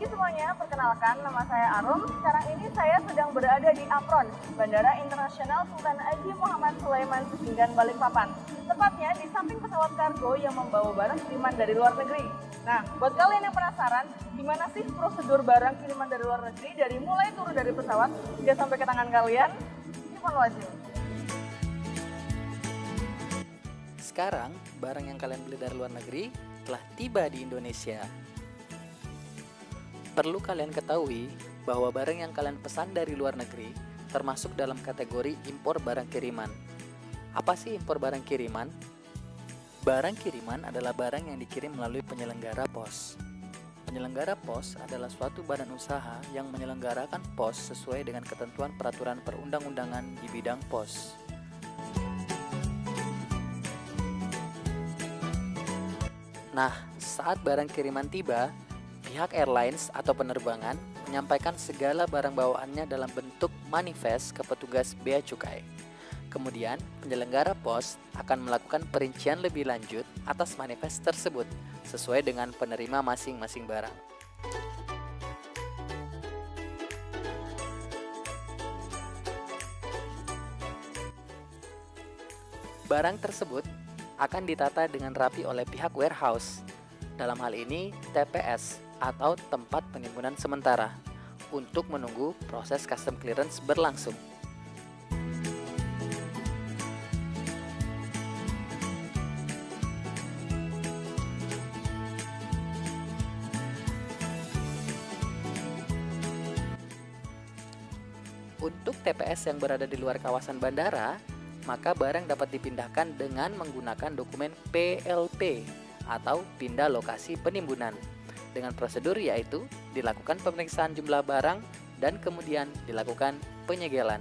pagi semuanya, perkenalkan nama saya Arum. Sekarang ini saya sedang berada di Apron, Bandara Internasional Sultan Haji Muhammad Sulaiman Sisinggan Balikpapan. Tepatnya di samping pesawat kargo yang membawa barang kiriman dari luar negeri. Nah, buat kalian yang penasaran, gimana sih prosedur barang kiriman dari luar negeri dari mulai turun dari pesawat hingga sampai ke tangan kalian? Simak wajib. Sekarang, barang yang kalian beli dari luar negeri telah tiba di Indonesia. Perlu kalian ketahui bahwa barang yang kalian pesan dari luar negeri termasuk dalam kategori impor barang kiriman. Apa sih impor barang kiriman? Barang kiriman adalah barang yang dikirim melalui penyelenggara pos. Penyelenggara pos adalah suatu badan usaha yang menyelenggarakan pos sesuai dengan ketentuan peraturan perundang-undangan di bidang pos. Nah, saat barang kiriman tiba, pihak airlines atau penerbangan menyampaikan segala barang bawaannya dalam bentuk manifest ke petugas bea cukai. Kemudian, penyelenggara pos akan melakukan perincian lebih lanjut atas manifest tersebut sesuai dengan penerima masing-masing barang. Barang tersebut akan ditata dengan rapi oleh pihak warehouse, dalam hal ini TPS atau tempat penimbunan sementara, untuk menunggu proses custom clearance berlangsung. Untuk TPS yang berada di luar kawasan bandara, maka barang dapat dipindahkan dengan menggunakan dokumen PLP atau pindah lokasi penimbunan. Dengan prosedur yaitu dilakukan pemeriksaan jumlah barang dan kemudian dilakukan penyegelan.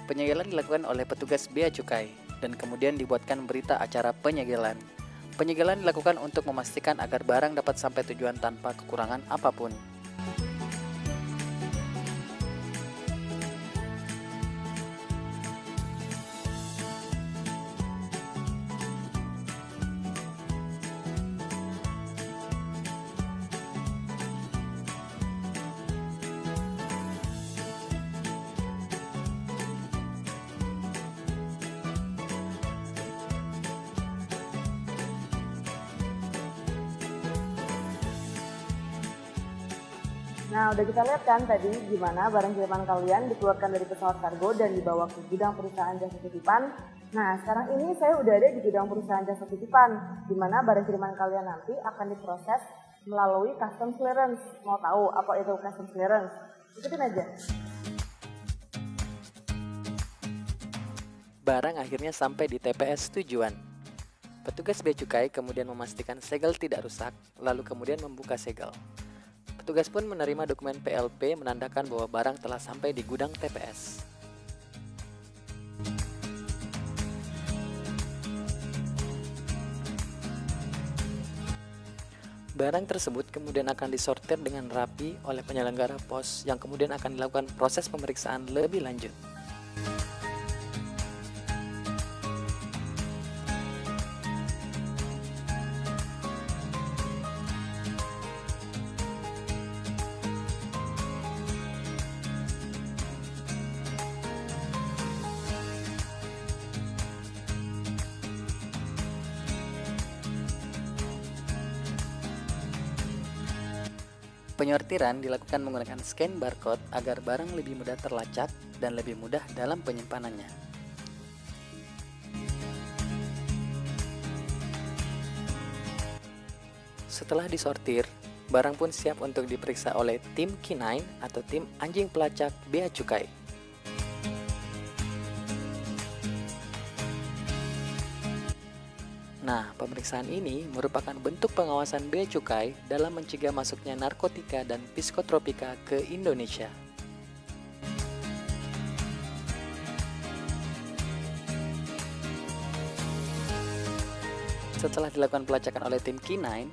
Penyegelan dilakukan oleh petugas bea cukai dan kemudian dibuatkan berita acara penyegelan. Penyegelan dilakukan untuk memastikan agar barang dapat sampai tujuan tanpa kekurangan apapun. Nah, udah kita lihat kan tadi gimana barang kiriman kalian dikeluarkan dari pesawat kargo dan dibawa ke gudang perusahaan jasa titipan. Nah, sekarang ini saya udah ada di gudang perusahaan jasa titipan, di mana barang kiriman kalian nanti akan diproses melalui custom clearance. Mau tahu apa itu custom clearance? Ikutin aja. Barang akhirnya sampai di TPS tujuan. Petugas bea cukai kemudian memastikan segel tidak rusak, lalu kemudian membuka segel. Petugas pun menerima dokumen PLP menandakan bahwa barang telah sampai di gudang TPS. Barang tersebut kemudian akan disortir dengan rapi oleh penyelenggara pos yang kemudian akan dilakukan proses pemeriksaan lebih lanjut. Penyortiran dilakukan menggunakan scan barcode agar barang lebih mudah terlacak dan lebih mudah dalam penyimpanannya. Setelah disortir, barang pun siap untuk diperiksa oleh tim K9 atau tim anjing pelacak bea cukai. Nah, pemeriksaan ini merupakan bentuk pengawasan bea cukai dalam mencegah masuknya narkotika dan psikotropika ke Indonesia. Setelah dilakukan pelacakan oleh tim K9,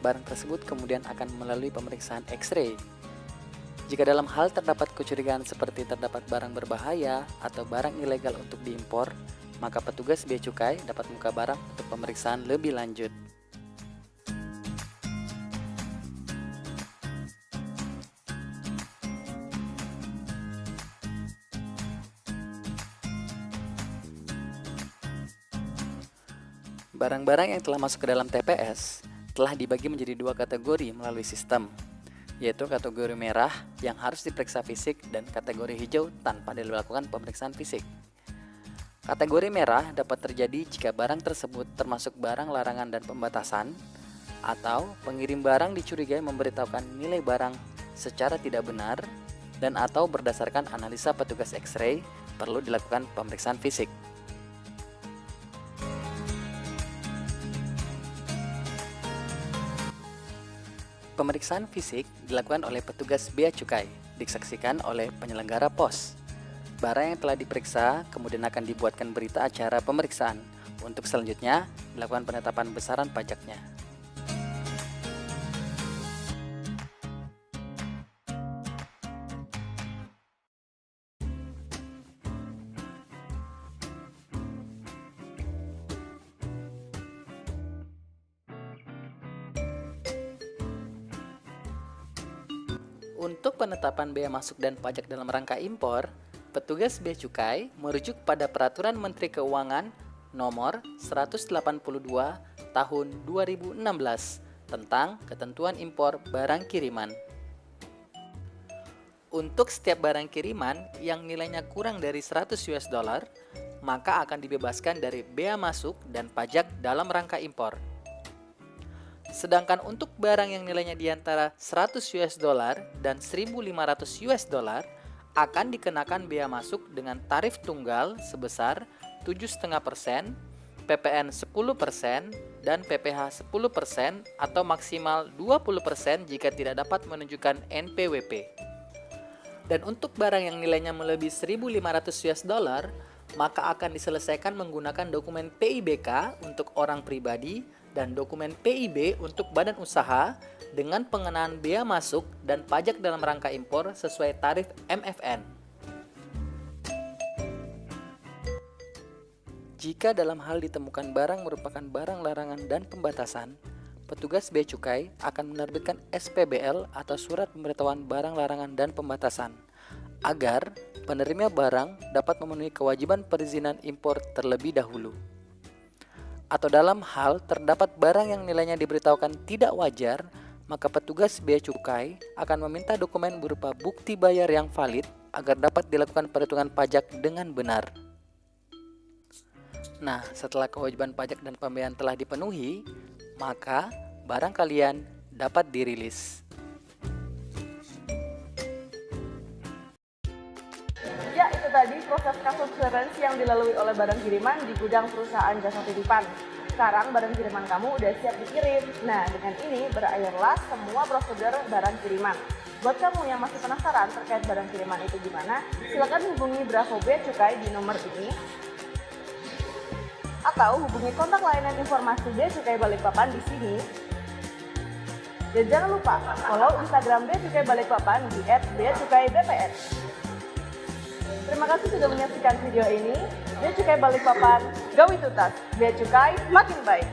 barang tersebut kemudian akan melalui pemeriksaan X-ray. Jika dalam hal terdapat kecurigaan seperti terdapat barang berbahaya atau barang ilegal untuk diimpor, maka petugas Bea Cukai dapat membuka barang untuk pemeriksaan lebih lanjut. Barang-barang yang telah masuk ke dalam TPS telah dibagi menjadi dua kategori melalui sistem, yaitu kategori merah yang harus diperiksa fisik dan kategori hijau tanpa dilakukan pemeriksaan fisik. Kategori merah dapat terjadi jika barang tersebut termasuk barang larangan dan pembatasan, atau pengirim barang dicurigai memberitahukan nilai barang secara tidak benar, dan atau berdasarkan analisa petugas X-ray perlu dilakukan pemeriksaan fisik. Pemeriksaan fisik dilakukan oleh petugas Bea Cukai, disaksikan oleh penyelenggara pos. Barang yang telah diperiksa kemudian akan dibuatkan berita acara pemeriksaan. Untuk selanjutnya, dilakukan penetapan besaran pajaknya. Untuk penetapan bea masuk dan pajak dalam rangka impor, petugas Bea Cukai merujuk pada Peraturan Menteri Keuangan Nomor 182 Tahun 2016 tentang ketentuan impor barang kiriman. Untuk setiap barang kiriman yang nilainya kurang dari 100 US dollar, maka akan dibebaskan dari bea masuk dan pajak dalam rangka impor. Sedangkan untuk barang yang nilainya di antara 100 US dollar dan 1.500 US dollar akan dikenakan bea masuk dengan tarif tunggal sebesar 7,5%, PPN 10%, dan PPh 10% atau maksimal 20% jika tidak dapat menunjukkan NPWP. Dan untuk barang yang nilainya melebihi 1.500 US dollar, maka akan diselesaikan menggunakan dokumen PIBK untuk orang pribadi dan dokumen PIB untuk badan usaha dengan pengenaan bea masuk dan pajak dalam rangka impor sesuai tarif MFN. Jika dalam hal ditemukan barang merupakan barang larangan dan pembatasan, petugas Bea Cukai akan menerbitkan SPBL atau Surat Pemberitahuan Barang Larangan dan Pembatasan agar penerima barang dapat memenuhi kewajiban perizinan impor terlebih dahulu. Atau dalam hal terdapat barang yang nilainya diberitahukan tidak wajar, maka petugas Bea Cukai akan meminta dokumen berupa bukti bayar yang valid agar dapat dilakukan perhitungan pajak dengan benar. Nah, setelah kewajiban pajak dan pembayaran telah dipenuhi, maka barang kalian dapat dirilis. Ya, itu tadi proses kasus clearance yang dilalui oleh barang kiriman di gudang perusahaan jasa titipan. Sekarang barang kiriman kamu udah siap dikirim. Nah, dengan ini berakhirlah semua prosedur barang kiriman. Buat kamu yang masih penasaran terkait barang kiriman itu gimana, silakan hubungi Bravo Bea Cukai di nomor ini. Atau hubungi kontak layanan informasi Bea Cukai Balikpapan di sini. Dan jangan lupa follow Instagram Bea Cukai Balikpapan di @beacukai_bpn. Terima kasih sudah menyaksikan video ini. Bea Cukai Balikpapan, gawi tuntas. Bea Cukai makin baik.